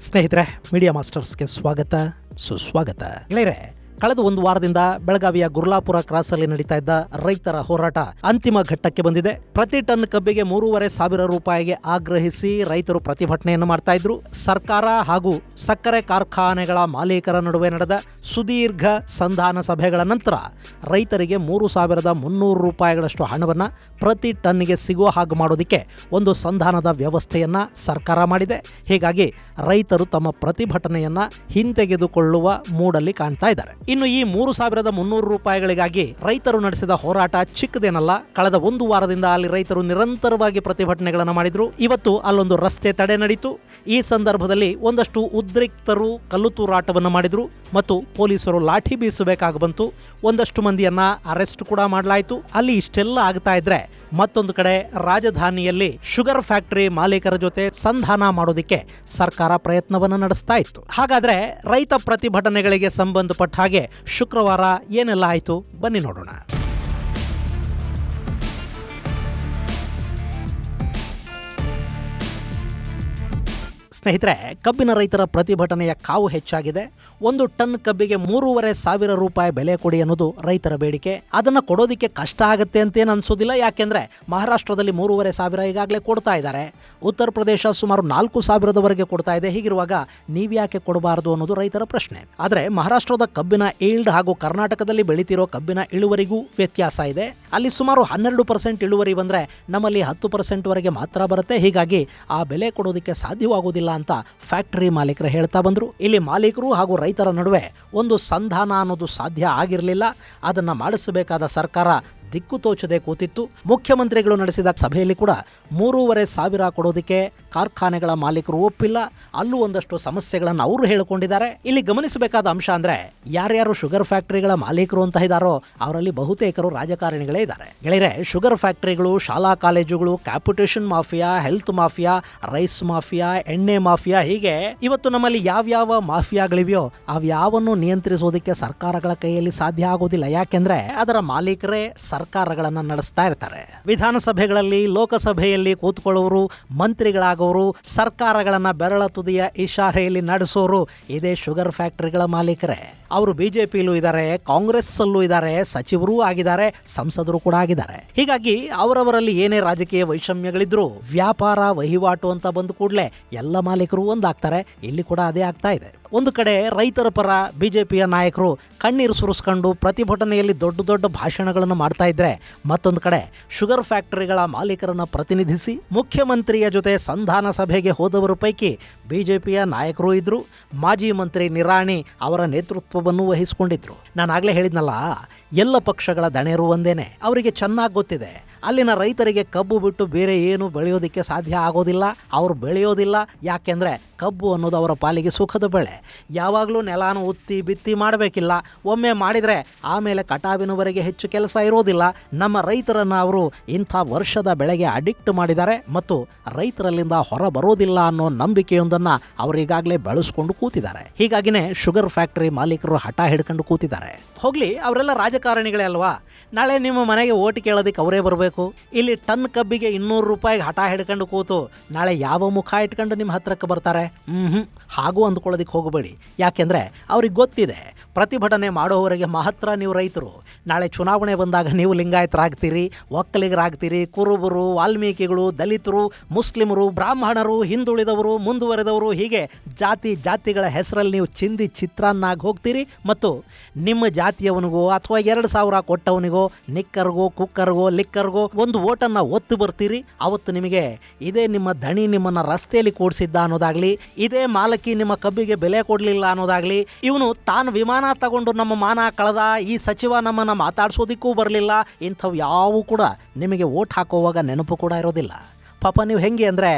ಸ್ನೇಹಿತರೆ, ಮೀಡಿಯಾ ಮಾಸ್ಟರ್ಸ್ಗೆ ಸ್ವಾಗತ ಸುಸ್ವಾಗತ. ಗೆಳೆಯರೆ, ಕಳೆದ ಒಂದು ವಾರದಿಂದ ಬೆಳಗಾವಿಯ ಗುರ್ಲಾಪುರ ಕ್ರಾಸಲ್ಲಿ ನಡೀತಾ ಇದ್ದ ರೈತರ ಹೋರಾಟ ಅಂತಿಮ ಘಟ್ಟಕ್ಕೆ ಬಂದಿದೆ. ಪ್ರತಿ ಟನ್ ಕಬ್ಬಿಗೆ 3,500 ರೂಪಾಯಿಗೆ ಆಗ್ರಹಿಸಿ ರೈತರು ಪ್ರತಿಭಟನೆಯನ್ನು ಮಾಡ್ತಾ ಇದ್ರು. ಸರ್ಕಾರ ಹಾಗೂ ಸಕ್ಕರೆ ಕಾರ್ಖಾನೆಗಳ ಮಾಲೀಕರ ನಡುವೆ ನಡೆದ ಸುದೀರ್ಘ ಸಂಧಾನ ಸಭೆಗಳ ನಂತರ ರೈತರಿಗೆ 3,300 ರೂಪಾಯಿಗಳಷ್ಟು ಹಣವನ್ನು ಪ್ರತಿ ಟನ್ಗೆ ಸಿಗುವ ಹಾಗೆ ಮಾಡೋದಕ್ಕೆ ಒಂದು ಸಂಧಾನದ ವ್ಯವಸ್ಥೆಯನ್ನ ಸರ್ಕಾರ ಮಾಡಿದೆ. ಹೀಗಾಗಿ ರೈತರು ತಮ್ಮ ಪ್ರತಿಭಟನೆಯನ್ನ ಹಿಂತೆಗೆದುಕೊಳ್ಳುವ ಮೂಡಲ್ಲಿ ಕಾಣ್ತಾ ಇದ್ದಾರೆ. ಇನ್ನು ಈ 3,300 ರೂಪಾಯಿಗಳಿಗಾಗಿ ರೈತರು ನಡೆಸಿದ ಹೋರಾಟ ಚಿಕ್ಕದೇನಲ್ಲ. ಕಳೆದ ಒಂದು ವಾರದಿಂದ ಅಲ್ಲಿ ರೈತರು ನಿರಂತರವಾಗಿ ಪ್ರತಿಭಟನೆಗಳನ್ನು ಮಾಡಿದ್ರು. ಇವತ್ತು ಅಲ್ಲೊಂದು ರಸ್ತೆ ತಡೆ ನಡೀತು. ಈ ಸಂದರ್ಭದಲ್ಲಿ ಒಂದಷ್ಟು ಉದ್ರಿಕ್ತರು ಕಲ್ಲು ತೂರಾಟವನ್ನು ಮಾಡಿದ್ರು ಮತ್ತು ಪೊಲೀಸರು ಲಾಠಿ ಬೀಸಬೇಕಾಗಿ ಬಂತು. ಒಂದಷ್ಟು ಮಂದಿಯನ್ನ ಅರೆಸ್ಟ್ ಕೂಡ ಮಾಡಲಾಯಿತು. ಅಲ್ಲಿ ಇಷ್ಟೆಲ್ಲ ಆಗ್ತಾ ಇದ್ರೆ ಮತ್ತೊಂದು ಕಡೆ ರಾಜಧಾನಿಯಲ್ಲಿ ಶುಗರ್ ಫ್ಯಾಕ್ಟರಿ ಮಾಲೀಕರ ಜೊತೆ ಸಂಧಾನ ಮಾಡೋದಕ್ಕೆ ಸರ್ಕಾರ ಪ್ರಯತ್ನವನ್ನು ನಡೆಸ್ತಾ ಇತ್ತು. ಹಾಗಾದ್ರೆ ರೈತ ಪ್ರತಿಭಟನೆಗಳಿಗೆ ಸಂಬಂಧಪಟ್ಟ ಹಾಗೆ ಶುಕ್ರವಾರ ಏನೆಲ್ಲ ಆಯಿತು ಬನ್ನಿ ನೋಡೋಣ. ಸ್ನೇಹಿತರೆ, ಕಬ್ಬಿನ ರೈತರ ಪ್ರತಿಭಟನೆಯ ಕಾವು ಹೆಚ್ಚಾಗಿದೆ. ಒಂದು ಟನ್ ಕಬ್ಬಿಗೆ 3,500 ರೂಪಾಯಿ ಬೆಲೆ ಕೊಡಿ ಅನ್ನೋದು ರೈತರ ಬೇಡಿಕೆ. ಅದನ್ನು ಕೊಡೋದಕ್ಕೆ ಕಷ್ಟ ಆಗುತ್ತೆ ಅಂತೇನು ಅನ್ಸೋದಿಲ್ಲ. ಯಾಕೆಂದ್ರೆ ಮಹಾರಾಷ್ಟ್ರದಲ್ಲಿ 3,500 ಈಗಾಗಲೇ ಕೊಡ್ತಾ ಇದ್ದಾರೆ. ಉತ್ತರ ಪ್ರದೇಶ ಸುಮಾರು 4,000ವರೆಗೆ ಕೊಡ್ತಾ ಇದೆ. ಹೀಗಿರುವಾಗ ನೀವ್ಯಾಕೆ ಕೊಡಬಾರದು ಅನ್ನೋದು ರೈತರ ಪ್ರಶ್ನೆ. ಆದರೆ ಮಹಾರಾಷ್ಟ್ರದ ಕಬ್ಬಿನ ಈಲ್ಡ್ ಹಾಗೂ ಕರ್ನಾಟಕದಲ್ಲಿ ಬೆಳೀತಿರೋ ಕಬ್ಬಿನ ಇಳುವರಿಗೂ ವ್ಯತ್ಯಾಸ ಇದೆ. ಅಲ್ಲಿ ಸುಮಾರು 12% ಇಳುವರಿ ಬಂದ್ರೆ ನಮ್ಮಲ್ಲಿ 10% ವರೆಗೆ ಮಾತ್ರ ಬರುತ್ತೆ. ಹೀಗಾಗಿ ಆ ಬೆಲೆ ಕೊಡೋದಕ್ಕೆ ಸಾಧ್ಯವಾಗುವುದಿಲ್ಲ ಅಂತ ಫ್ಯಾಕ್ಟರಿ ಮಾಲೀಕರು ಹೇಳ್ತಾ ಬಂದ್ರು. ಇಲ್ಲಿ ಮಾಲೀಕರು ಹಾಗೂ ರೈತರ ನಡುವೆ ಒಂದು ಸಂಧಾನ ಅನ್ನೋದು ಸಾಧ್ಯ ಆಗಿರಲಿಲ್ಲ. ಅದನ್ನ ಮಾಡಿಸಬೇಕಾದ ಸರ್ಕಾರ ದಿಕ್ಕು ತೋಚದೆ ಕೂತಿತ್ತು. ಮುಖ್ಯಮಂತ್ರಿಗಳು ನಡೆಸಿದ ಸಭೆಯಲ್ಲಿ ಕೂಡ 3,500 ಕೊಡೋದಕ್ಕೆ ಕಾರ್ಖಾನೆಗಳ ಮಾಲೀಕರು ಒಪ್ಪಿಲ್ಲ. ಅಲ್ಲೂ ಒಂದಷ್ಟು ಸಮಸ್ಯೆಗಳನ್ನು ಅವರು ಹೇಳಿಕೊಂಡಿದ್ದಾರೆ. ಇಲ್ಲಿ ಗಮನಿಸಬೇಕಾದ ಅಂಶ ಅಂದ್ರೆ ಯಾರ್ಯಾರು ಶುಗರ್ ಫ್ಯಾಕ್ಟರಿಗಳ ಮಾಲೀಕರು ಅಂತ ಇದ್ದಾರೋ ಅವರಲ್ಲಿ ಬಹುತೇಕರು ರಾಜಕಾರಣಿಗಳೇ ಇದ್ದಾರೆ. ಗೆಳೆಯರೆ, ಶುಗರ್ ಫ್ಯಾಕ್ಟರಿಗಳು, ಶಾಲಾ ಕಾಲೇಜುಗಳು, capitation mafia, health mafia, rice mafia, ಎಣ್ಣೆ ಮಾಫಿಯಾ, ಹೀಗೆ ಇವತ್ತು ನಮ್ಮಲ್ಲಿ ಯಾವ್ಯಾವ ಮಾಫಿಯಾಗಳಿವೆಯೋ ಅವ್ಯಾವನ್ನು ನಿಯಂತ್ರಿಸೋದಕ್ಕೆ ಸರ್ಕಾರಗಳ ಕೈಯಲ್ಲಿ ಸಾಧ್ಯ ಆಗೋದಿಲ್ಲ. ಯಾಕೆಂದ್ರೆ ಅದರ ಮಾಲೀಕರೇ ಸರ್ಕಾರಗಳನ್ನ ನಡೆಸ್ತಾ ಇರ್ತಾರೆ. ವಿಧಾನಸಭೆಗಳಲ್ಲಿ, ಲೋಕಸಭೆಯಲ್ಲಿ ಕೂತ್ಕೊಳ್ಳೋರು, ಮಂತ್ರಿಗಳಾಗೋರು, ಸರ್ಕಾರಗಳನ್ನ ಬೆರಳ ತುದಿಯ ಇಶಾರೆಯಲ್ಲಿ ನಡೆಸೋರು ಇದೇ ಶುಗರ್ ಫ್ಯಾಕ್ಟರಿಗಳ ಮಾಲೀಕರೇ. ಅವರು ಬಿಜೆಪಿಯಲ್ಲೂ ಇದ್ದಾರೆ, ಕಾಂಗ್ರೆಸ್ ಅಲ್ಲೂ ಇದ್ದಾರೆ, ಸಚಿವರೂ ಆಗಿದ್ದಾರೆ, ಸಂಸದರು ಕೂಡ ಆಗಿದ್ದಾರೆ. ಹೀಗಾಗಿ ಅವರವರಲ್ಲಿ ಏನೇ ರಾಜಕೀಯ ವೈಷಮ್ಯಗಳಿದ್ರು ವ್ಯಾಪಾರ ವಹಿವಾಟು ಅಂತ ಬಂದ ಕೂಡಲೇ ಎಲ್ಲ ಮಾಲೀಕರು ಒಂದಾಗ್ತಾರೆ. ಇಲ್ಲಿ ಕೂಡ ಅದೇ ಆಗ್ತಾ ಇದೆ. ಒಂದು ಕಡೆ ರೈತರ ಪರ ಬಿಜೆಪಿಯ ನಾಯಕರು ಕಣ್ಣೀರು ಸುರಿಸ್ಕೊಂಡು ಪ್ರತಿಭಟನೆಯಲ್ಲಿ ದೊಡ್ಡ ದೊಡ್ಡ ಭಾಷಣಗಳನ್ನು ಮಾಡ್ತಾ ಇದ್ರೆ, ಮತ್ತೊಂದು ಕಡೆ ಶುಗರ್ ಫ್ಯಾಕ್ಟರಿಗಳ ಮಾಲೀಕರನ್ನ ಪ್ರತಿನಿಧಿಸಿ ಮುಖ್ಯಮಂತ್ರಿಯ ಜೊತೆ ಸಂಧಾನ ಸಭೆಗೆ ಹೋದವರ ಪೈಕಿ ಬಿಜೆಪಿಯ ನಾಯಕರು ಇದ್ರು. ಮಾಜಿ ಮಂತ್ರಿ ನಿರಾಣಿ ಅವರ ನೇತೃತ್ವವನ್ನು ವಹಿಸಿಕೊಂಡಿದ್ರು. ನಾನು ಆಗ್ಲೇ ಹೇಳಿದ್ನಲ್ಲ, ಎಲ್ಲ ಪಕ್ಷಗಳ ದಣೆಯರು ಒಂದೇನೆ. ಅವರಿಗೆ ಚೆನ್ನಾಗಿ ಗೊತ್ತಿದೆ ಅಲ್ಲಿನ ರೈತರಿಗೆ ಕಬ್ಬು ಬಿಟ್ಟು ಬೇರೆ ಏನು ಬೆಳೆಯೋದಕ್ಕೆ ಸಾಧ್ಯ ಆಗೋದಿಲ್ಲ. ಅವರು ಬೆಳೆಯೋದಿಲ್ಲ. ಯಾಕೆಂದ್ರೆ ಕಬ್ಬು ಅನ್ನೋದು ಅವರ ಪಾಲಿಗೆ ಸುಖದ ಬೆಳೆ. ಯಾವಾಗಲೂ ನೆಲಾನು ಉತ್ತಿ ಬಿತ್ತಿ ಮಾಡಬೇಕಿಲ್ಲ. ಒಮ್ಮೆ ಮಾಡಿದರೆ ಆಮೇಲೆ ಕಟಾವಿನವರೆಗೆ ಹೆಚ್ಚು ಕೆಲಸ ಇರೋದಿಲ್ಲ. ನಮ್ಮ ರೈತರನ್ನು ಅವರು ಇಂಥ ವರ್ಷದ ಬೆಳೆಗೆ ಅಡಿಕ್ಟ್ ಮಾಡಿದ್ದಾರೆ ಮತ್ತು ರೈತರಲ್ಲಿಂದ ಹೊರ ಬರೋದಿಲ್ಲ ಅನ್ನೋ ನಂಬಿಕೆಯೊಂದನ್ನು ಅವರು ಈಗಾಗಲೇ ಬೆಳೆಸ್ಕೊಂಡು ಕೂತಿದ್ದಾರೆ. ಹೀಗಾಗಿನೇ ಶುಗರ್ ಫ್ಯಾಕ್ಟರಿ ಮಾಲೀಕರು ಹಠ ಹಿಡ್ಕೊಂಡು ಕೂತಿದ್ದಾರೆ. ಹೋಗ್ಲಿ, ಅವರೆಲ್ಲ ರಾಜಕಾರಣಿಗಳೇ ಅಲ್ವಾ. ನಾಳೆ ನಿಮ್ಮ ಮನೆಗೆ ಓಟ್ ಕೇಳೋದಕ್ಕೆ ಅವರೇ ಬರಬೇಕು. ಇಲ್ಲಿ ಟನ್ ಕಬ್ಬಿಗೆ 200 ರೂಪಾಯಿಗೆ ಹಠ ಹಿಡ್ಕೊಂಡು ಕೂತು ನಾಳೆ ಯಾವ ಮುಖ ಇಟ್ಕೊಂಡು ನಿಮ್ಮ ಹತ್ರಕ್ಕೆ ಬರ್ತಾರೆ? ಹಾಗೂ ಅಂದ್ಕೊಳ್ಳೋದಕ್ಕೆ ಹೋಗಬೇಡಿ. ಯಾಕೆಂದ್ರೆ ಅವ್ರಿಗೆ ಗೊತ್ತಿದೆ ಪ್ರತಿಭಟನೆ ಮಾಡೋವರೆಗೆ ಮಾತ್ರ ನೀವು ರೈತರು. ನಾಳೆ ಚುನಾವಣೆ ಬಂದಾಗ ನೀವು ಲಿಂಗಾಯತರಾಗ್ತೀರಿ, ಒಕ್ಕಲಿಗರಾಗ್ತೀರಿ, ಕುರುಬರು, ವಾಲ್ಮೀಕಿಗಳು, ದಲಿತರು, ಮುಸ್ಲಿಮರು, ಬ್ರಾಹ್ಮಣರು, ಹಿಂದುಳಿದವರು, ಮುಂದುವರೆದವರು, ಹೀಗೆ ಜಾತಿಗಳ ಹೆಸರಲ್ಲಿ ನೀವು ಚಿಂದಿ ಚಿತ್ರಾನ್ನಾಗಿ ಹೋಗ್ತೀರಿ. ಮತ್ತು ನಿಮ್ಮ ಜಾತಿಯವನಿಗೋ ಅಥವಾ 2,000 ಕೊಟ್ಟವನಿಗೋ, ನಿಕ್ಕರ್ಗೋ, ಕುಕ್ಕರ್ಗೋ, ಲಿಕ್ಕರ್ಗೋ ಒಂದು ಓಟನ್ನು ಒತ್ತು ಬರ್ತೀರಿ. ಅವತ್ತು ನಿಮಗೆ ಇದೇ ನಿಮ್ಮ ದಣಿ ನಿಮ್ಮನ್ನ ರಸ್ತೆಯಲ್ಲಿ ಕೂಡಿಸಿದ್ದ ಅನ್ನೋದಾಗ್ಲಿ, ಇದೇ ಮಾಲಕಿ ನಿಮ್ಮ ಕಬ್ಬಿಗೆ ಬೆಲೆ ಕೊಡಲಿಲ್ಲ ಅನ್ನೋದಾಗ್ಲಿ, ಇವನು ತಾನು ವಿಮಾನ ತಗೊಂಡು ನಮ್ಮ ಮಾನ ಕಳೆದ, ಈ ಸಚಿವ ನಮ್ಮನ್ನ ಮಾತಾಡ್ಸೋದಿಕ್ಕೂ ಬರಲಿಲ್ಲ, ಇಂಥವು ಯಾವೂ ಕೂಡ ನಿಮಗೆ ಓಟ್ ಹಾಕೋವಾಗ ನೆನಪು ಕೂಡ ಇರೋದಿಲ್ಲ. ಪಾಪ ನೀವು ಹೆಂಗೆ ಅಂದರೆ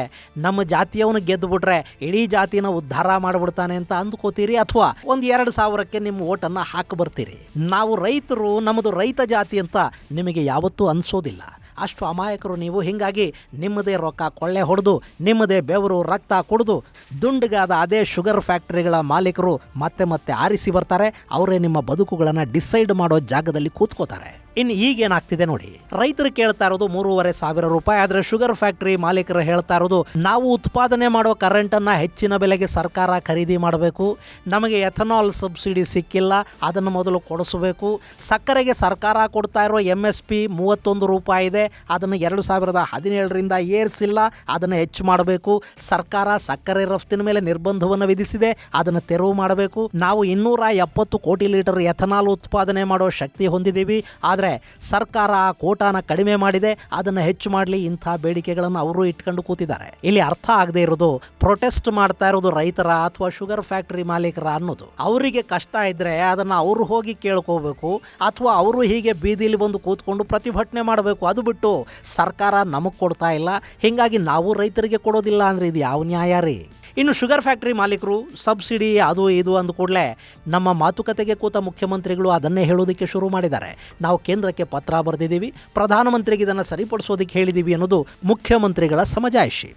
ನಮ್ಮ ಜಾತಿಯವನು ಗೆದ್ದು ಬಿಟ್ರೆ ಇಡೀ ಜಾತಿನ ಉದ್ಧಾರ ಮಾಡಿಬಿಡ್ತಾನೆ ಅಂತ ಅಂದ್ಕೋತೀರಿ, ಅಥವಾ 1,000-2,000ಕ್ಕೆ ನಿಮ್ಮ ಓಟನ್ನು ಹಾಕಿ ಬರ್ತೀರಿ. ನಾವು ರೈತರು, ನಮ್ಮದು ರೈತ ಜಾತಿ ಅಂತ ನಿಮಗೆ ಯಾವತ್ತೂ ಅನಿಸೋದಿಲ್ಲ. ಅಷ್ಟು ಅಮಾಯಕರು ನೀವು. ಹೀಗಾಗಿ ನಿಮ್ಮದೇ ರೊಕ್ಕ ಕೊಳ್ಳೆ ಹೊಡೆದು, ನಿಮ್ಮದೇ ಬೆವರು ರಕ್ತ ಕುಡಿದು ದುಂಡಗಾದ ಅದೇ ಶುಗರ್ ಫ್ಯಾಕ್ಟರಿಗಳ ಮಾಲೀಕರು ಮತ್ತೆ ಆರಿಸಿ ಬರ್ತಾರೆ. ಅವರೇ ನಿಮ್ಮ ಬದುಕುಗಳನ್ನು ಡಿಸೈಡ್ ಮಾಡೋ ಜಾಗದಲ್ಲಿ ಕೂತ್ಕೋತಾರೆ. ಇನ್ನು ಈಗೇನಾಗ್ತಿದೆ ನೋಡಿ, ರೈತರು ಕೇಳ್ತಾ ಇರೋದು 3,500 ರೂಪಾಯಿ, ಆದ್ರೆ ಶುಗರ್ ಫ್ಯಾಕ್ಟರಿ ಮಾಲೀಕರು ಹೇಳ್ತಾ ಇರೋದು ನಾವು ಉತ್ಪಾದನೆ ಮಾಡೋ ಕರೆಂಟ್ ಅನ್ನ ಹೆಚ್ಚಿನ ಬೆಲೆಗೆ ಸರ್ಕಾರ ಖರೀದಿ ಮಾಡಬೇಕು, ನಮಗೆ ಎಥನಾಲ್ ಸಬ್ಸಿಡಿ ಸಿಕ್ಕಿಲ್ಲ, ಅದನ್ನು ಮೊದಲು ಕೊಡಿಸಬೇಕು, ಸಕ್ಕರೆಗೆ ಸರ್ಕಾರ ಕೊಡ್ತಾ ಇರೋ MSP 31 ರೂಪಾಯಿ ಇದೆ, ಅದನ್ನು 2017ರಿಂದ ಏರಿಸಿಲ್ಲ, ಅದನ್ನು ಹೆಚ್ಚು ಮಾಡಬೇಕು, ಸರ್ಕಾರ ಸಕ್ಕರೆ ರಫ್ತಿನ ಮೇಲೆ ನಿರ್ಬಂಧವನ್ನು ವಿಧಿಸಿದೆ, ಅದನ್ನು ತೆರವು ಮಾಡಬೇಕು, ನಾವು 270 ಕೋಟಿ ಲೀಟರ್ ಎಥನಾಲ್ ಉತ್ಪಾದನೆ ಮಾಡೋ ಶಕ್ತಿ ಹೊಂದಿದ್ದೀವಿ, ಆದರೆ ಸರ್ಕಾರ ಆ ಕೋಟಾನ ಕಡಿಮೆ ಮಾಡಿದೆ, ಅದನ್ನು ಹೆಚ್ಚು ಮಾಡಲಿ, ಇಂಥ ಬೇಡಿಕೆಗಳನ್ನು ಅವರು ಇಟ್ಕೊಂಡು ಕೂತಿದ್ದಾರೆ. ಇಲ್ಲಿ ಅರ್ಥ ಆಗದೆ ಇರೋದು ಪ್ರೊಟೆಸ್ಟ್ ಮಾಡ್ತಾ ಇರೋದು ರೈತರ ಅಥವಾ ಶುಗರ್ ಫ್ಯಾಕ್ಟರಿ ಮಾಲೀಕರ ಅನ್ನೋದು. ಅವರಿಗೆ ಕಷ್ಟ ಇದ್ರೆ ಅದನ್ನು ಅವರು ಹೋಗಿ ಕೇಳ್ಕೋಬೇಕು, ಅಥವಾ ಅವರು ಹೀಗೆ ಬೀದಿಲಿ ಬಂದು ಕೂತ್ಕೊಂಡು ಪ್ರತಿಭಟನೆ ಮಾಡಬೇಕು. ಅದು ಬಿಟ್ಟು ಸರ್ಕಾರ ನಮಗೆ ಕೊಡ್ತಾ ಇಲ್ಲ, ಹೀಗಾಗಿ ನಾವು ರೈತರಿಗೆ ಕೊಡೋದಿಲ್ಲ ಅಂದ್ರೆ ಇದು ಯಾವ ನ್ಯಾಯ ರೀ? ಇನ್ನು ಶುಗರ್ ಫ್ಯಾಕ್ಟರಿ ಮಾಲೀಕರು ಸಬ್ಸಿಡಿ ಅದು ಇದು ಅಂದ ಕೂಡಲೇ ನಮ್ಮ ಮಾತುಕತೆಗೆ ಕೂತ ಮುಖ್ಯಮಂತ್ರಿಗಳು ಅದನ್ನೇ ಹೇಳೋದಕ್ಕೆ ಶುರು ಮಾಡಿದ್ದಾರೆ. ನಾವು ಕೇಂದ್ರಕ್ಕೆ ಪತ್ರ ಬರೆದಿದ್ದೀವಿ, ಪ್ರಧಾನಮಂತ್ರಿಗೆ ಇದನ್ನು ಸರಿಪಡಿಸೋದಕ್ಕೆ ಹೇಳಿದ್ದೀವಿ ಅನ್ನೋದು ಮುಖ್ಯಮಂತ್ರಿಗಳ ಸಮಜಾಯಿಷಿ.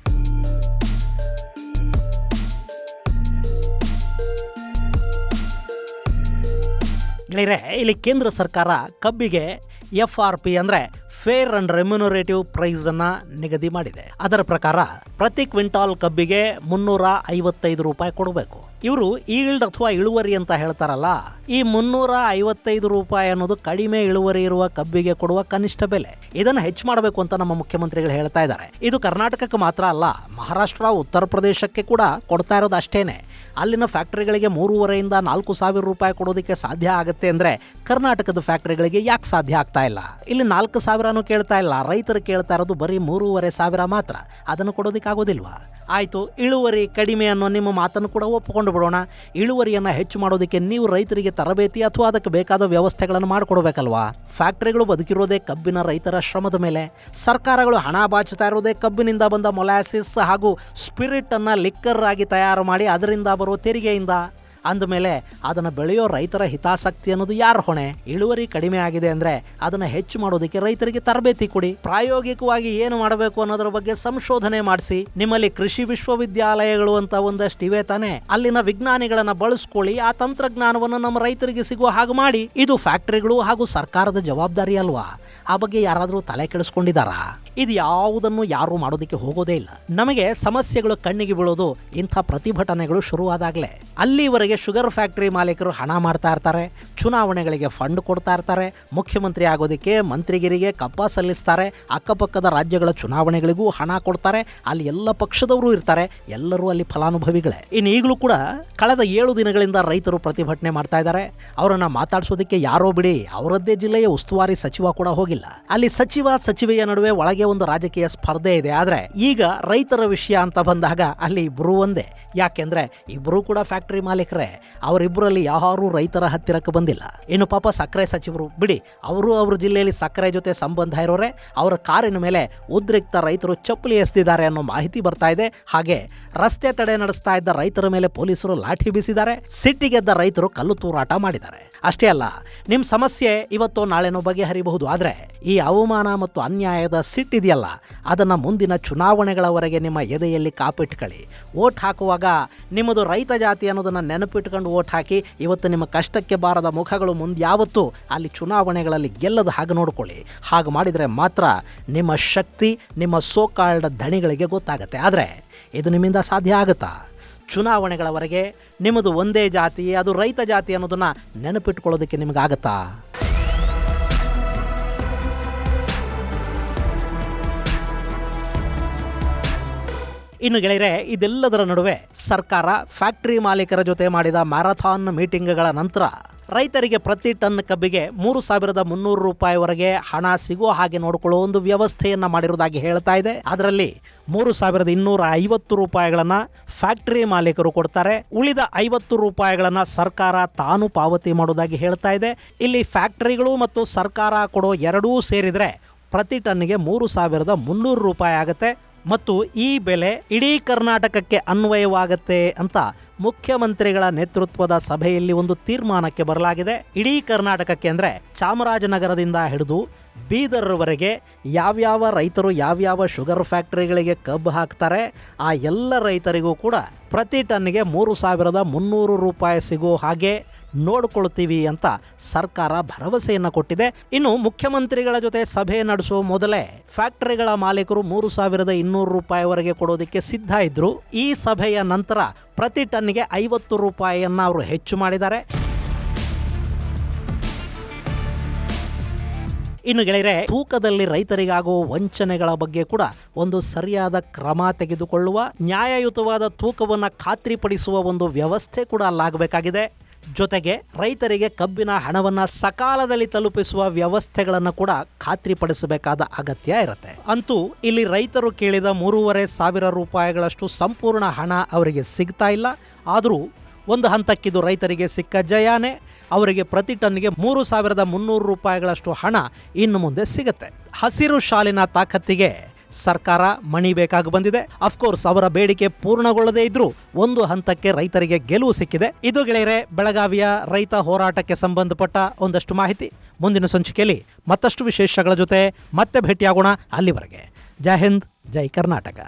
ಇಲ್ಲಿ ಕೇಂದ್ರ ಸರ್ಕಾರ ಕಬ್ಬಿಗೆ FRP ಅಂದರೆ ಫೇರ್ ಅಂಡ್ ರೆಮ್ಯುನರೇಟಿವ್ ಪ್ರೈಸ್ ಅನ್ನ ನಿಗದಿ ಮಾಡಿದೆ. ಅದರ ಪ್ರಕಾರ ಪ್ರತಿ ಕ್ವಿಂಟಾಲ್ ಕಬ್ಬಿಗೆ 355 ರೂಪಾಯಿ ಕೊಡಬೇಕು. ಇವರು ಈಲ್ಡ್ ಅಥವಾ ಇಳುವರಿ ಅಂತ ಹೇಳ್ತಾರಲ್ಲ, ಈ 355 ರೂಪಾಯಿ ಅನ್ನೋದು ಕಡಿಮೆ ಇಳುವರಿ ಇರುವ ಕಬ್ಬಿಗೆ ಕೊಡುವ ಕನಿಷ್ಠ ಬೆಲೆ. ಇದನ್ನು ಹೆಚ್ಚು ಮಾಡಬೇಕು ಅಂತ ನಮ್ಮ ಮುಖ್ಯಮಂತ್ರಿಗಳು ಹೇಳ್ತಾ ಇದ್ದಾರೆ. ಇದು ಕರ್ನಾಟಕಕ್ಕೆ ಮಾತ್ರ ಅಲ್ಲ, ಮಹಾರಾಷ್ಟ್ರ, ಉತ್ತರ ಪ್ರದೇಶಕ್ಕೆ ಕೂಡ ಕೊಡ್ತಾ ಇರೋದು ಅಷ್ಟೇನೆ. ಅಲ್ಲಿನ ಫ್ಯಾಕ್ಟರಿಗಳಿಗೆ 3,500ರಿಂದ 4,000 ರೂಪಾಯಿ ಕೊಡೋದಕ್ಕೆ ಸಾಧ್ಯ ಆಗುತ್ತೆ ಅಂದ್ರೆ ಕರ್ನಾಟಕದ ಫ್ಯಾಕ್ಟರಿಗಳಿಗೆ ಯಾಕೆ ಸಾಧ್ಯ ಆಗ್ತಾ ಇಲ್ಲ? ಇಲ್ಲಿ 4,000 ಕೇಳ್ತಾ ಇಲ್ಲ, ರೈತರು ಕೇಳ್ತಾ ಇರೋದು ಬರೀ 3,500 ಮಾತ್ರ. ಅದನ್ನು ಕೊಡೋದಕ್ಕೆ ಆಗೋದಿಲ್ವಾ? ಆಯಿತು, ಇಳುವರಿ ಕಡಿಮೆ ಅನ್ನೋ ನಿಮ್ಮ ಮಾತನ್ನು ಕೂಡ ಒಪ್ಪಿಕೊಂಡು ಬಿಡೋಣ. ಇಳುವರಿಯನ್ನು ಹೆಚ್ಚು ಮಾಡೋದಕ್ಕೆ ನೀವು ರೈತರಿಗೆ ತರಬೇತಿ ಅಥವಾ ಅದಕ್ಕೆ ಬೇಕಾದ ವ್ಯವಸ್ಥೆಗಳನ್ನು ಮಾಡಿಕೊಡ್ಬೇಕಲ್ವಾ? ಫ್ಯಾಕ್ಟರಿಗಳು ಬದುಕಿರೋದೇ ಕಬ್ಬಿನ ರೈತರ ಶ್ರಮದ ಮೇಲೆ. ಸರ್ಕಾರಗಳು ಹಣ ಬಾಚುತ್ತಾ ಇರೋದೇ ಕಬ್ಬಿನಿಂದ ಬಂದ ಮೊಲಾಸಿಸ್ ಹಾಗೂ ಸ್ಪಿರಿಟ್ ಅನ್ನ ಲಿಕ್ಕರ್ ಆಗಿ ತಯಾರು ಮಾಡಿ ಅದರಿಂದ ಬರೋ ತೆರಿಗೆಯಿಂದ. ಅಂದಮೇಲೆ ಅದನ್ನು ಬೆಳೆಯೋ ರೈತರ ಹಿತಾಸಕ್ತಿ ಅನ್ನೋದು ಯಾರ ಹೊಣೆ? ಇಳುವರಿ ಕಡಿಮೆ ಆಗಿದೆ ಅಂದರೆ ಅದನ್ನು ಹೆಚ್ಚು ಮಾಡೋದಕ್ಕೆ ರೈತರಿಗೆ ತರಬೇತಿ ಕೊಡಿ. ಪ್ರಾಯೋಗಿಕವಾಗಿ ಏನು ಮಾಡಬೇಕು ಅನ್ನೋದ್ರ ಬಗ್ಗೆ ಸಂಶೋಧನೆ ಮಾಡಿಸಿ. ನಿಮ್ಮಲ್ಲಿ ಕೃಷಿ ವಿಶ್ವವಿದ್ಯಾಲಯಗಳು ಅಂತ ಒಂದಷ್ಟು ಇವೆ ತಾನೆ, ಅಲ್ಲಿನ ವಿಜ್ಞಾನಿಗಳನ್ನ ಬಳಸ್ಕೊಳ್ಳಿ. ಆ ತಂತ್ರಜ್ಞಾನವನ್ನು ನಮ್ಮ ರೈತರಿಗೆ ಸಿಗುವ ಹಾಗೆ ಮಾಡಿ. ಇದು ಫ್ಯಾಕ್ಟರಿಗಳು ಹಾಗೂ ಸರ್ಕಾರದ ಜವಾಬ್ದಾರಿ ಅಲ್ವಾ? ಆ ಬಗ್ಗೆ ಯಾರಾದರೂ ತಲೆ ಕೆಡಿಸ್ಕೊಂಡಿದ್ದಾರಾ? ಇದು ಯಾವುದನ್ನು ಯಾರು ಮಾಡೋದಕ್ಕೆ ಹೋಗೋದೇ ಇಲ್ಲ. ನಮಗೆ ಸಮಸ್ಯೆಗಳು ಕಣ್ಣಿಗೆ ಬೀಳೋದು ಇಂಥ ಪ್ರತಿಭಟನೆಗಳು ಶುರುವಾದಾಗಲೇ. ಅಲ್ಲಿವರೆಗೆ ಶುಗರ್ ಫ್ಯಾಕ್ಟರಿ ಮಾಲೀಕರು ಹಣ ಮಾಡ್ತಾ ಇರ್ತಾರೆ, ಚುನಾವಣೆಗಳಿಗೆ ಫಂಡ್ ಕೊಡ್ತಾ ಇರ್ತಾರೆ, ಮುಖ್ಯಮಂತ್ರಿ ಆಗೋದಕ್ಕೆ ಮಂತ್ರಿಗಿರಿಗೆ ಕಪ್ಪ ಸಲ್ಲಿಸ್ತಾರೆ, ಅಕ್ಕಪಕ್ಕದ ರಾಜ್ಯಗಳ ಚುನಾವಣೆಗಳಿಗೂ ಹಣ ಕೊಡ್ತಾರೆ. ಅಲ್ಲಿ ಎಲ್ಲ ಪಕ್ಷದವರು ಇರ್ತಾರೆ, ಎಲ್ಲರೂ ಅಲ್ಲಿ ಫಲಾನುಭವಿಗಳೇ. ಇನ್ನು ಈಗಲೂ ಕೂಡ ಕಳೆದ 7 ದಿನಗಳಿಂದ ರೈತರು ಪ್ರತಿಭಟನೆ ಮಾಡ್ತಾ ಇದ್ದಾರೆ. ಅವರನ್ನ ಮಾತಾಡಿಸೋದಕ್ಕೆ ಯಾರೋ ಬಿಡಿ, ಅವರದ್ದೇ ಜಿಲ್ಲೆಯ ಉಸ್ತುವಾರಿ ಸಚಿವ ಕೂಡ ಹೋಗಿಲ್ಲ. ಅಲ್ಲಿ ಸಚಿವ ಸಚಿವೆಯ ನಡುವೆ ಒಳಗೆ ಒಂದು ರಾಜಕೀಯ ಸ್ಪರ್ಧೆ ಇದೆ. ಆದ್ರೆ ಈಗ ರೈತರ ವಿಷಯ ಅಂತ ಬಂದಾಗ ಅಲ್ಲಿ ಇಬ್ರು ಒಂದೇ. ಯಾಕೆಂದ್ರೆ ಇಬ್ರು ಕೂಡ ಫ್ಯಾಕ್ಟರಿ ಮಾಲೀಕರೇ. ಅವರಿಬ್ಬರಲ್ಲಿ ಯಾರು ರೈತರ ಹತ್ತಿರಕ್ಕೆ ಬಂದಿಲ್ಲ. ಇನ್ನು ಪಾಪ ಸಕ್ಕರೆ ಸಚಿವರು ಬಿಡಿ, ಅವರು ಅವ್ರ ಜಿಲ್ಲೆಯಲ್ಲಿ ಸಕ್ಕರೆ ಜೊತೆ ಸಂಬಂಧ ಇರೋರೆ. ಅವರ ಕಾರಿನ ಮೇಲೆ ಉದ್ರಿಕ್ತ ರೈತರು ಚಪ್ಪಲಿ ಎಸೆದಿದ್ದಾರೆ ಅನ್ನೋ ಮಾಹಿತಿ ಬರ್ತಾ ಇದೆ. ಹಾಗೆ ರಸ್ತೆ ತಡೆ ನಡೆಸ್ತಾ ಇದ್ದ ರೈತರ ಮೇಲೆ ಪೊಲೀಸರು ಲಾಠಿ ಬೀಸಿದ್ದಾರೆ. ಸಿಟ್ಟಿಗೆದ್ದ ರೈತರು ಕಲ್ಲು ತೂರಾಟ ಮಾಡಿದ್ದಾರೆ. ಅಷ್ಟೇ ಅಲ್ಲ, ನಿಮ್ಮ ಸಮಸ್ಯೆ ಇವತ್ತೋ ನಾಳೆನೋ ಬಗೆಹರಿಬಹುದು. ಆದರೆ ಈ ಅವಮಾನ ಮತ್ತು ಅನ್ಯಾಯದ ಸಿಟ್ಟಿದೆಯಲ್ಲ, ಅದನ್ನು ಮುಂದಿನ ಚುನಾವಣೆಗಳವರೆಗೆ ನಿಮ್ಮ ಎದೆಯಲ್ಲಿ ಕಾಪಿಟ್ಕೊಳ್ಳಿ. ವೋಟ್ ಹಾಕುವಾಗ ನಿಮ್ಮದು ರೈತ ಜಾತಿ ಅನ್ನೋದನ್ನು ನೆನಪಿಟ್ಕೊಂಡು ವೋಟ್ ಹಾಕಿ. ಇವತ್ತು ನಿಮ್ಮ ಕಷ್ಟಕ್ಕೆ ಬಾರದ ಮುಖಗಳು ಮುಂದ್ಯಾವತ್ತೂ ಅಲ್ಲಿ ಚುನಾವಣೆಗಳಲ್ಲಿ ಗೆಲ್ಲದ ಹಾಗೆ ನೋಡ್ಕೊಳ್ಳಿ. ಹಾಗೆ ಮಾಡಿದರೆ ಮಾತ್ರ ನಿಮ್ಮ ಶಕ್ತಿ ನಿಮ್ಮ ಸೋಕಾಲ್ಡ್ ದಣಿಗಳಿಗೆ ಗೊತ್ತಾಗುತ್ತೆ. ಆದರೆ ಇದು ನಿಮ್ಮಿಂದ ಸಾಧ್ಯ ಆಗುತ್ತಾ? ಚುನಾವಣೆಗಳವರೆಗೆ ನಿಮ್ಮದು ಒಂದೇ ಜಾತಿ, ಅದು ರೈತ ಜಾತಿ ಅನ್ನೋದನ್ನು ನೆನಪಿಟ್ಕೊಳ್ಳೋದಕ್ಕೆ ನಿಮಗಾಗತ್ತಾ? ಇನ್ನು ಗೆಳೆಯರೆ, ಇದೆಲ್ಲದರ ನಡುವೆ ಸರ್ಕಾರ ಫ್ಯಾಕ್ಟರಿ ಮಾಲೀಕರ ಜೊತೆ ಮಾಡಿದ ಮ್ಯಾರಥಾನ್ ಮೀಟಿಂಗ್ಗಳ ನಂತರ ರೈತರಿಗೆ ಪ್ರತಿ ಟನ್ ಕಬ್ಬಿಗೆ 3,300 ರೂಪಾಯಿವರೆಗೆ ಹಣ ಸಿಗುವ ಹಾಗೆ ನೋಡಿಕೊಳ್ಳೋ ಒಂದು ವ್ಯವಸ್ಥೆಯನ್ನು ಮಾಡಿರುವುದಾಗಿ ಹೇಳ್ತಾ ಇದೆ. ಅದರಲ್ಲಿ 3,250 ರೂಪಾಯಿಗಳನ್ನು ಫ್ಯಾಕ್ಟರಿ ಮಾಲೀಕರು ಕೊಡ್ತಾರೆ. ಉಳಿದ 50 ರೂಪಾಯಿಗಳನ್ನು ಸರ್ಕಾರ ತಾನು ಪಾವತಿ ಮಾಡೋದಾಗಿ ಹೇಳ್ತಾ ಇದೆ. ಇಲ್ಲಿ ಫ್ಯಾಕ್ಟರಿಗಳು ಮತ್ತು ಸರ್ಕಾರ ಕೊಡೋ ಎರಡೂ ಸೇರಿದರೆ ಪ್ರತಿ ಟನ್ನಿಗೆ 3,300 ರೂಪಾಯಿ ಆಗುತ್ತೆ. ಮತ್ತು ಈ ಬೆಲೆ ಇಡೀ ಕರ್ನಾಟಕಕ್ಕೆ ಅನ್ವಯವಾಗುತ್ತೆ ಅಂತ ಮುಖ್ಯಮಂತ್ರಿಗಳ ನೇತೃತ್ವದ ಸಭೆಯಲ್ಲಿ ಒಂದು ತೀರ್ಮಾನಕ್ಕೆ ಬರಲಾಗಿದೆ. ಇಡೀ ಕರ್ನಾಟಕಕ್ಕೆ ಅಂದರೆ ಚಾಮರಾಜನಗರದಿಂದ ಹಿಡಿದು ಬೀದರ್ವರೆಗೆ ಯಾವ್ಯಾವ ರೈತರು ಯಾವ್ಯಾವ ಶುಗರ್ ಫ್ಯಾಕ್ಟರಿಗಳಿಗೆ ಕಬ್ಬು ಹಾಕ್ತಾರೆ ಆ ಎಲ್ಲ ರೈತರಿಗೂ ಕೂಡ ಪ್ರತಿ ಟನ್ನಿಗೆ 3,300 ರೂಪಾಯಿ ಸಿಗೋ ಹಾಗೆ ನೋಡಿಕೊಳ್ತೀವಿ ಅಂತ ಸರ್ಕಾರ ಭರವಸೆಯನ್ನು ಕೊಟ್ಟಿದೆ. ಇನ್ನು ಮುಖ್ಯಮಂತ್ರಿಗಳ ಜೊತೆ ಸಭೆ ನಡೆಸೋ ಮೊದಲೇ ಫ್ಯಾಕ್ಟರಿಗಳ ಮಾಲೀಕರು 3,200 ರೂಪಾಯಿವರೆಗೆ ಕೊಡೋದಕ್ಕೆ ಸಿದ್ಧ ಇದ್ರು. ಈ ಸಭೆಯ ನಂತರ ಪ್ರತಿ ಟನ್ಗೆ 50 ರೂಪಾಯಿಯನ್ನು ಅವರು ಹೆಚ್ಚು ಮಾಡಿದ್ದಾರೆ. ಇನ್ನು ಗೆಳೆಯರೆ, ತೂಕದಲ್ಲಿ ರೈತರಿಗಾಗುವ ವಂಚನೆಗಳ ಬಗ್ಗೆ ಕೂಡ ಒಂದು ಸರಿಯಾದ ಕ್ರಮ ತೆಗೆದುಕೊಳ್ಳುವ, ನ್ಯಾಯಯುತವಾದ ತೂಕವನ್ನು ಖಾತ್ರಿಪಡಿಸುವ ಒಂದು ವ್ಯವಸ್ಥೆ ಕೂಡ ಅಲ್ಲಾಗಬೇಕಾಗಿದೆ. ಜೊತೆಗೆ ರೈತರಿಗೆ ಕಬ್ಬಿನ ಹಣವನ್ನು ಸಕಾಲದಲ್ಲಿ ತಲುಪಿಸುವ ವ್ಯವಸ್ಥೆಗಳನ್ನು ಕೂಡ ಖಾತ್ರಿಪಡಿಸಬೇಕಾದ ಅಗತ್ಯ ಇರುತ್ತೆ. ಅಂತೂ ಇಲ್ಲಿ ರೈತರು ಕೇಳಿದ 3,500 ರೂಪಾಯಿಗಳಷ್ಟು ಸಂಪೂರ್ಣ ಹಣ ಅವರಿಗೆ ಸಿಗ್ತಾ ಇಲ್ಲ. ಆದರೂ ಒಂದು ಹಂತಕ್ಕಿದು ರೈತರಿಗೆ ಸಿಕ್ಕ ಜಯಾನೇ. ಅವರಿಗೆ ಪ್ರತಿ ಟನ್ಗೆ 3,300 ರೂಪಾಯಿಗಳಷ್ಟು ಹಣ ಇನ್ನು ಮುಂದೆ ಸಿಗುತ್ತೆ. ಹಸಿರು ಶಾಲಿನ ತಾಕತ್ತಿಗೆ ಸರ್ಕಾರ ಮಣಿ ಬೇಕಾಗಿ ಬಂದಿದೆ. ಅಫ್ಕೋರ್ಸ್ ಅವರ ಬೇಡಿಕೆ ಪೂರ್ಣಗೊಳ್ಳದೇ ಇದ್ರೂ ಒಂದು ಹಂತಕ್ಕೆ ರೈತರಿಗೆ ಗೆಲುವು ಸಿಕ್ಕಿದೆ. ಇದು ಗೆಳೆಯರೆ ಬೆಳಗಾವಿಯ ರೈತ ಹೋರಾಟಕ್ಕೆ ಸಂಬಂಧಪಟ್ಟ ಒಂದಷ್ಟು ಮಾಹಿತಿ. ಮುಂದಿನ ಸಂಚಿಕೆಯಲ್ಲಿ ಮತ್ತಷ್ಟು ವಿಶೇಷಗಳ ಜೊತೆ ಮತ್ತೆ ಭೇಟಿಯಾಗೋಣ. ಅಲ್ಲಿವರೆಗೆ ಜೈ ಹಿಂದ್, ಜೈ ಕರ್ನಾಟಕ.